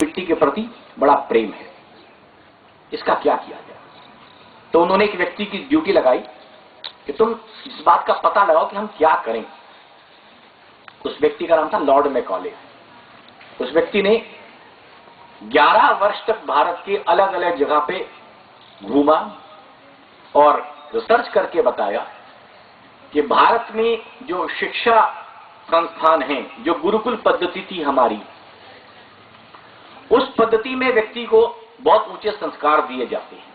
मिट्टी के प्रति बड़ा प्रेम है, इसका क्या किया जाए। तो उन्होंने एक व्यक्ति की ड्यूटी लगाई कि तुम इस बात का पता लगाओ कि हम क्या करें। उस व्यक्ति का नाम था लॉर्ड मैकॉले। उस व्यक्ति ने 11 वर्ष तक भारत के अलग अलग जगह पे घूमा और रिसर्च करके बताया कि भारत में जो शिक्षा संस्थान हैं, जो गुरुकुल पद्धति थी हमारी, उस पद्धति में व्यक्ति को बहुत ऊंचे संस्कार दिए जाते हैं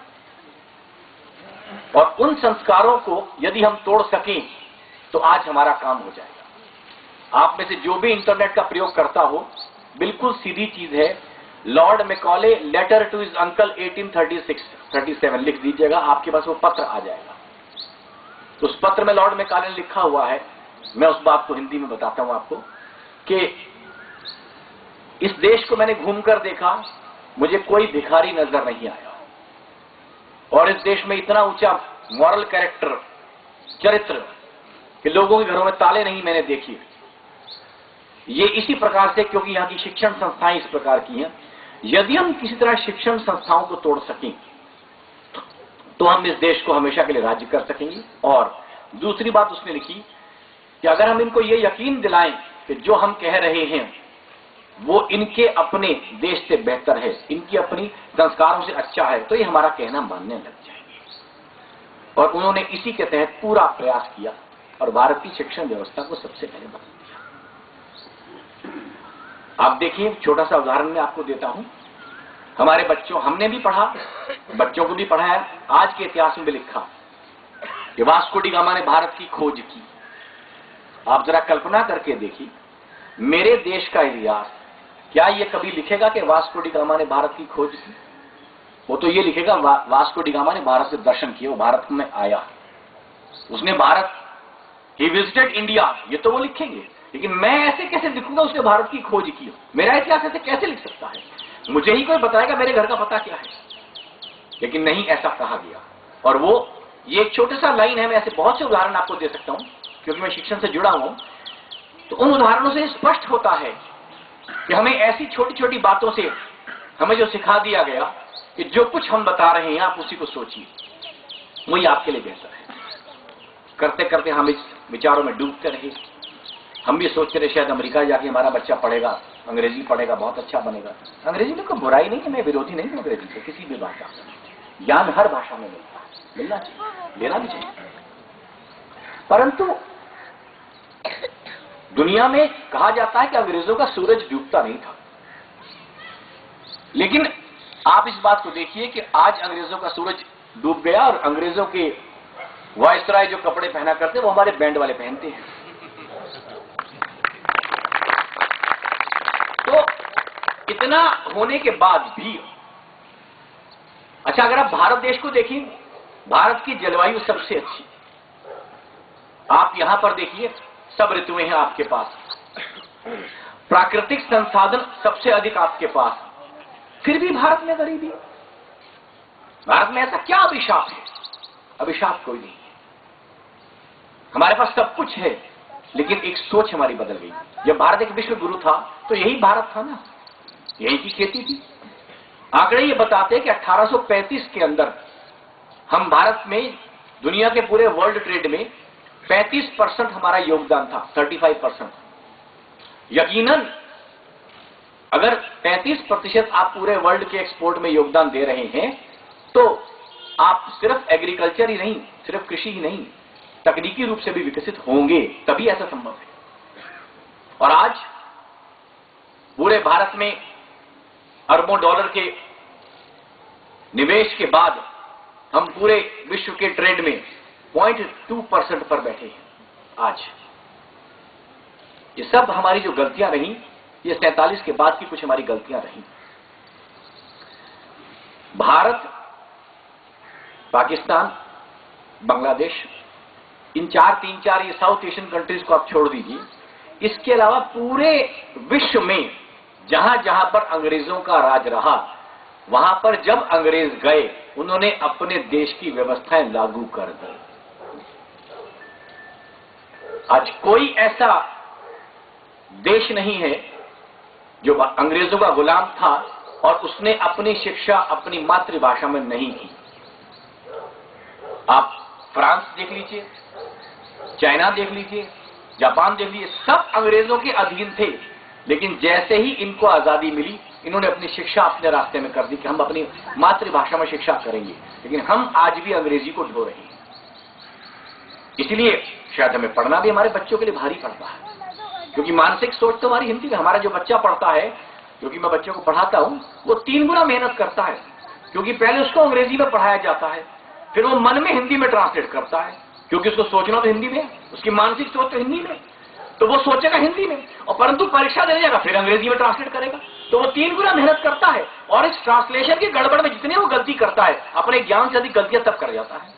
और उन संस्कारों को यदि हम तोड़ सकें तो आज हमारा काम हो जाएगा। आप में से जो भी इंटरनेट का प्रयोग करता हो, बिल्कुल सीधी चीज है। Lord Macaulay letter to his uncle 1836-37 लिख दीजिएगा, आपके पास वो पत्र आ जाएगा। उस पत्र में लॉर्ड मैकॉले ने लिखा हुआ है, मैं उस बात को हिंदी में बताता हूं आपको, कि इस देश को मैंने घूमकर देखा, मुझे कोई भिखारी नजर नहीं आया और इस देश में इतना ऊंचा मॉरल कैरेक्टर, चरित्र, कि लोगों के घरों में ताले नहीं मैंने देखी। ये इसी प्रकार से, क्योंकि यहां की शिक्षण संस्थाएं इस प्रकार की हैं। यदि हम किसी तरह शिक्षण संस्थाओं को तोड़ सकें तो हम इस देश को हमेशा के लिए राज्य कर सकेंगे। और दूसरी बात उसने लिखी कि अगर हम इनको ये यकीन दिलाएं कि जो हम कह रहे हैं वो इनके अपने देश से बेहतर है, इनकी अपनी संस्कारों से अच्छा है, तो ये हमारा कहना मानने लग जाएंगे। और उन्होंने इसी के तहत पूरा प्रयास किया और भारत की शिक्षण व्यवस्था को सबसे पहले बदल दिया। आप देखिए, छोटा सा उदाहरण मैं आपको देता हूं। हमारे बच्चों, हमने भी पढ़ा, बच्चों को भी पढ़ाया, आज के इतिहास में भी लिखा कि वास्को डी गामा ने भारत की खोज की। आप जरा कल्पना करके देखिए, मेरे देश का इतिहास, क्या ये कभी लिखेगा कि वास्को डी गामा ने भारत की खोज की? वो तो ये लिखेगा वास्को डी गामा ने भारत से दर्शन किए, वो भारत में आया, उसने भारत, ही विजिटेड इंडिया, ये तो वो लिखेंगे। लेकिन मैं ऐसे कैसे लिखूंगा उसने भारत की खोज की? मेरा इतिहास ऐसे कैसे लिख सकता है? मुझे ही कोई बताएगा मेरे घर का पता क्या है? लेकिन नहीं, ऐसा कहा गया। और वो ये एक छोटा सा लाइन है, मैं ऐसे बहुत से उदाहरण आपको दे सकता हूं क्योंकि मैं शिक्षण से जुड़ा हूं। तो उन उदाहरणों से स्पष्ट होता है कि हमें ऐसी छोटी छोटी बातों से हमें जो सिखा दिया गया कि जो कुछ हम बता रहे हैं आप उसी को सोचिए, वही आपके लिए बेहतर है। करते करते हम इस विचारों में डूबते रहे। हम भी सोचते रहे शायद अमेरिका जाके हमारा बच्चा पढ़ेगा, अंग्रेजी पढ़ेगा, बहुत अच्छा बनेगा। अंग्रेजी में कोई बुराई नहीं है, मैं विरोधी नहीं हूं अंग्रेजी से, किसी भी भाषा में। ज्ञान हर भाषा में मिलता है, मिलना चाहिए, लेना भी चाहिए। परंतु दुनिया में कहा जाता है कि अंग्रेजों का सूरज डूबता नहीं था। लेकिन आप इस बात को देखिए कि आज अंग्रेजों का सूरज डूब गया और अंग्रेजों के वायसराय जो कपड़े पहना करते वो हमारे बैंड वाले पहनते हैं। तो इतना होने के बाद भी, अच्छा, अगर आप भारत देश को देखिए, भारत की जलवायु सबसे अच्छी। आप यहां पर देखिए, सब ऋतुएं हैं आपके पास, प्राकृतिक संसाधन सबसे अधिक आपके पास, फिर भी भारत में गरीबी। भारत में ऐसा क्या अभिशाप है? अभिशाप कोई नहीं है। हमारे पास सब कुछ है, लेकिन एक सोच हमारी बदल गई। जब भारत एक विश्व गुरु था तो यही भारत था ना, यही की खेती थी। आंकड़े ये बताते हैं कि 1835 के अंदर हम भारत में दुनिया के पूरे वर्ल्ड ट्रेड में 35% हमारा योगदान था, 35%। यकीनन अगर 35% आप पूरे वर्ल्ड के एक्सपोर्ट में योगदान दे रहे हैं तो आप सिर्फ एग्रीकल्चर ही नहीं, सिर्फ कृषि ही नहीं, तकनीकी रूप से भी विकसित होंगे, तभी ऐसा संभव है। और आज पूरे भारत में अरबों डॉलर के निवेश के बाद हम पूरे विश्व के ट्रेड में 0.2% पर बैठे हैं आज। ये सब हमारी जो गलतियां रही, ये 47 के बाद की कुछ हमारी गलतियां रही। भारत, पाकिस्तान, बांग्लादेश, इन तीन चार ये साउथ एशियन कंट्रीज को आप छोड़ दीजिए। इसके अलावा पूरे विश्व में जहां जहां पर अंग्रेजों का राज रहा, वहां पर जब अंग्रेज गए उन्होंने अपने देश की व्यवस्थाएं लागू कर दी। आज कोई ऐसा देश नहीं है जो अंग्रेजों का गुलाम था और उसने अपनी शिक्षा अपनी मातृभाषा में नहीं की। आप फ्रांस देख लीजिए, चाइना देख लीजिए, जापान देख लीजिए, सब अंग्रेजों के अधीन थे, लेकिन जैसे ही इनको आजादी मिली इन्होंने अपनी शिक्षा अपने रास्ते में कर दी कि हम अपनी मातृभाषा में शिक्षा करेंगे। लेकिन हम आज भी अंग्रेजी को ढो रहे हैं। इसलिए शायद हमें पढ़ना भी हमारे बच्चों के लिए भारी पड़ता है, क्योंकि मानसिक सोच तो हमारी हिंदी में। हमारा जो बच्चा पढ़ता है, क्योंकि मैं बच्चों को पढ़ाता हूं, वो 3 गुना मेहनत करता है, क्योंकि पहले उसको अंग्रेजी में पढ़ाया जाता है, फिर वो मन में हिंदी में ट्रांसलेट करता है, क्योंकि उसको सोचना तो हिंदी में है, उसकी मानसिक सोच तो हिंदी में, तो वो सोचेगा हिंदी में, और परंतु परीक्षा देने जाएगा फिर अंग्रेजी में ट्रांसलेट करेगा। तो वो 3 गुना मेहनत करता है, और इस ट्रांसलेशन की गड़बड़ में जितनी वो गलती करता है, अपने ज्ञान से अधिक गलतियां तब कर जाता है।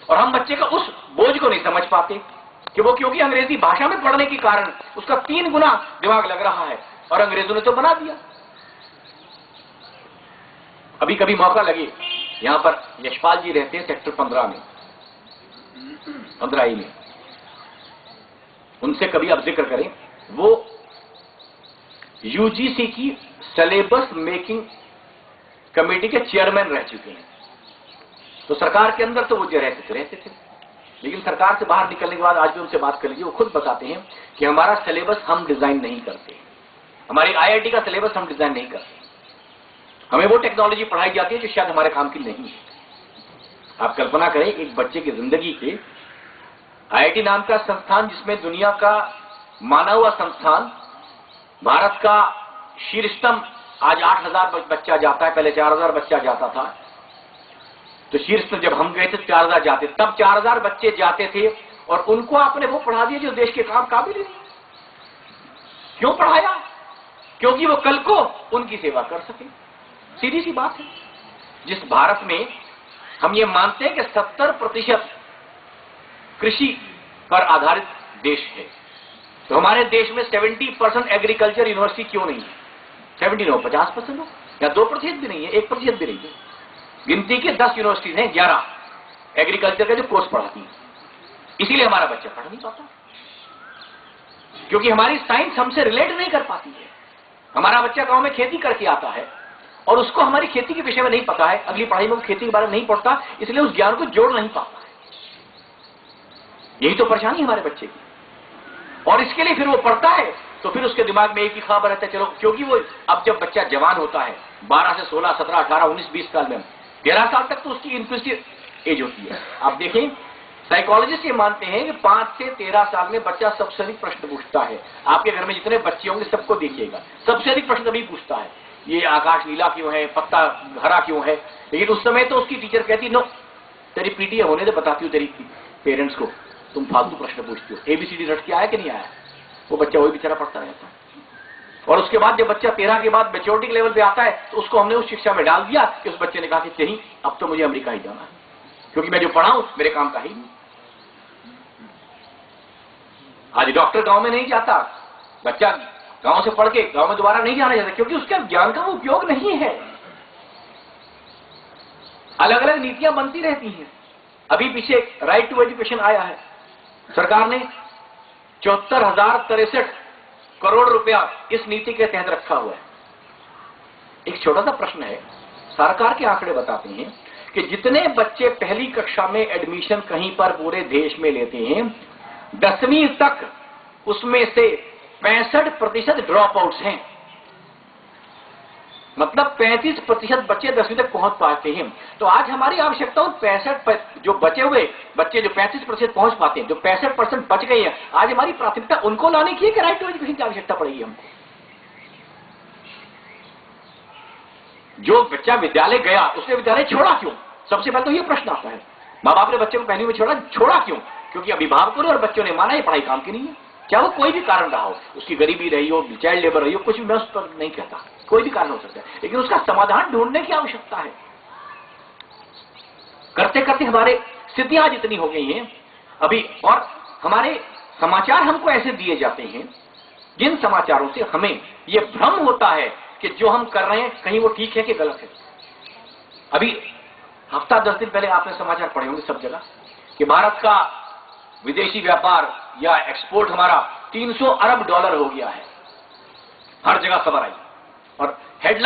और हम बच्चे का उस बोझ को नहीं समझ पाते कि वो क्योंकि अंग्रेजी भाषा में पढ़ने के कारण उसका 3 गुना दिमाग लग रहा है, और अंग्रेजों ने तो बना दिया। अभी कभी मौका लगे, यहां पर यशपाल जी रहते हैं सेक्टर 15 में, 15 में, उनसे कभी आप जिक्र करें। वो यूजीसी की सिलेबस मेकिंग कमेटी के चेयरमैन रह चुके हैं। तो सरकार के अंदर तो वो जो रहते थे, लेकिन सरकार से बाहर निकलने के बाद आज भी उनसे बात कर लीजिए, वो खुद बताते हैं कि हमारा सिलेबस हम डिजाइन नहीं करते, हमारी आईआईटी का सिलेबस हम डिजाइन नहीं करते, हमें वो टेक्नोलॉजी पढ़ाई जाती है जो शायद हमारे काम की नहीं है। आप कल्पना करें एक बच्चे की जिंदगी के आईआईटी नाम का संस्थान, जिसमें दुनिया का माना हुआ संस्थान, भारत का शीर्षतम, आज 8000 बच्चा जाता है, पहले 4000 बच्चा जाता था। तो शीर्ष में जब हम गए थे 4000 जाते, तब 4000 बच्चे जाते थे, और उनको आपने वो पढ़ा दिया जो देश के काम काबिल नहीं। क्यों पढ़ाया? क्योंकि वो कल को उनकी सेवा कर सके। सीधी सी बात है। जिस भारत में हम ये मानते हैं कि 70% कृषि पर आधारित देश है, तो हमारे देश में 70% एग्रीकल्चर यूनिवर्सिटी क्यों नहीं है? 70 हो, 50% हो, या 2% भी नहीं है, 1% भी नहीं है। गिनती के 10 यूनिवर्सिटीज हैं, 11 एग्रीकल्चर का जो कोर्स पढ़ाती है। इसीलिए हमारा बच्चा पढ़ नहीं पाता, क्योंकि हमारी साइंस हमसे रिलेट नहीं कर पाती है। हमारा बच्चा गांव में खेती करके आता है, और उसको हमारी खेती के विषय में नहीं पता है, अगली पढ़ाई में वो खेती के बारे में नहीं पढ़ता, इसलिए उस ज्ञान को जोड़ नहीं पाता है। यही तो परेशानी हमारे बच्चे की। और इसके लिए फिर वो पढ़ता है, तो फिर उसके दिमाग में एक ही ख्वाब रहता है, चलो, क्योंकि वो अब जब बच्चा जवान होता है, 12 से 16, 17, 18, 19, 20 साल में, 13 साल तक तो उसकी इंक्लूसिव एज होती है। आप देखें, साइकोलॉजिस्ट ये मानते हैं कि 5 से 13 साल में बच्चा सबसे अधिक प्रश्न पूछता है। आपके घर में जितने बच्चे होंगे सबको देखिएगा, सबसे अधिक प्रश्न तभी पूछता है, ये आकाश नीला क्यों है, पत्ता हरा क्यों है। लेकिन उस समय तो उसकी टीचर कहती, नो, तेरी पीटीए होने दे, बताती हूँ तेरी पेरेंट्स को, तुम फालतू प्रश्न पूछती हो, एबीसीडी रट के आया कि नहीं आया। वो बच्चा वही बेचारा पढ़ता रहता है। और उसके बाद जब बच्चा 13 के बाद मैच्योरिटी लेवल पे आता है, तो उसको हमने उस शिक्षा में डाल दिया कि उस बच्चे ने कहा कि नहीं, अब तो मुझे अमेरिका ही जाना है, क्योंकि मैं जो पढ़ा हूं मेरे काम का ही नहीं। आज डॉक्टर गांव में नहीं जाता, बच्चा गांव से पढ़ के गांव में दोबारा नहीं जाना चाहता, क्योंकि उसके ज्ञान का उपयोग नहीं है। अलग अलग नीतियां बनती रहती हैं। अभी पीछे राइट टू एजुकेशन आया है, सरकार ने 74,063 करोड़ रुपया इस नीति के तहत रखा हुआ है। एक छोटा सा प्रश्न है, सरकार के आंकड़े बताते हैं कि जितने बच्चे पहली कक्षा में एडमिशन कहीं पर पूरे देश में लेते हैं, 10वीं तक उसमें से 65% ड्रॉप आउट्स हैं। मतलब 35% बच्चे 10वीं तक पहुंच पाते हैं। तो आज हमारी आवश्यकता 65 जो बचे हुए बच्चे जो 35% पहुंच पाते हैं, जो 65% बच गए हैं, आज हमारी प्राथमिकता उनको लाने की है कि राइट टू एजुकेशन की आवश्यकता पड़ेगी हमको। जो बच्चा विद्यालय गया उसने विद्यालय छोड़ा क्यों? सबसे पहले तो ये प्रश्न आता है। माँ बाप ने बच्चे को पहली में छोड़ा क्यों? क्योंकि अभिभावकों ने और बच्चों ने माना ये पढ़ाई काम की नहीं है। क्या वो कोई भी कारण रहा हो, उसकी गरीबी रही हो, चाइल्ड लेबर रही हो, कुछ भी मैं उस पर नहीं कहता, कोई भी कारण हो सकता है, लेकिन उसका समाधान ढूंढने की आवश्यकता है। करते करते हमारे स्थितियां आज इतनी हो गई हैं अभी, और हमारे समाचार हमको ऐसे दिए जाते हैं जिन समाचारों से हमें यह भ्रम होता है कि जो हम कर रहे हैं कहीं वो ठीक है कि गलत है। अभी हफ्ता 10 दिन पहले आपने समाचार पढ़े होंगे सब जगह कि भारत का विदेशी व्यापार या एक्सपोर्ट हमारा $300 अरब हो गया है। हर जगह खबर आई और हेडलाइन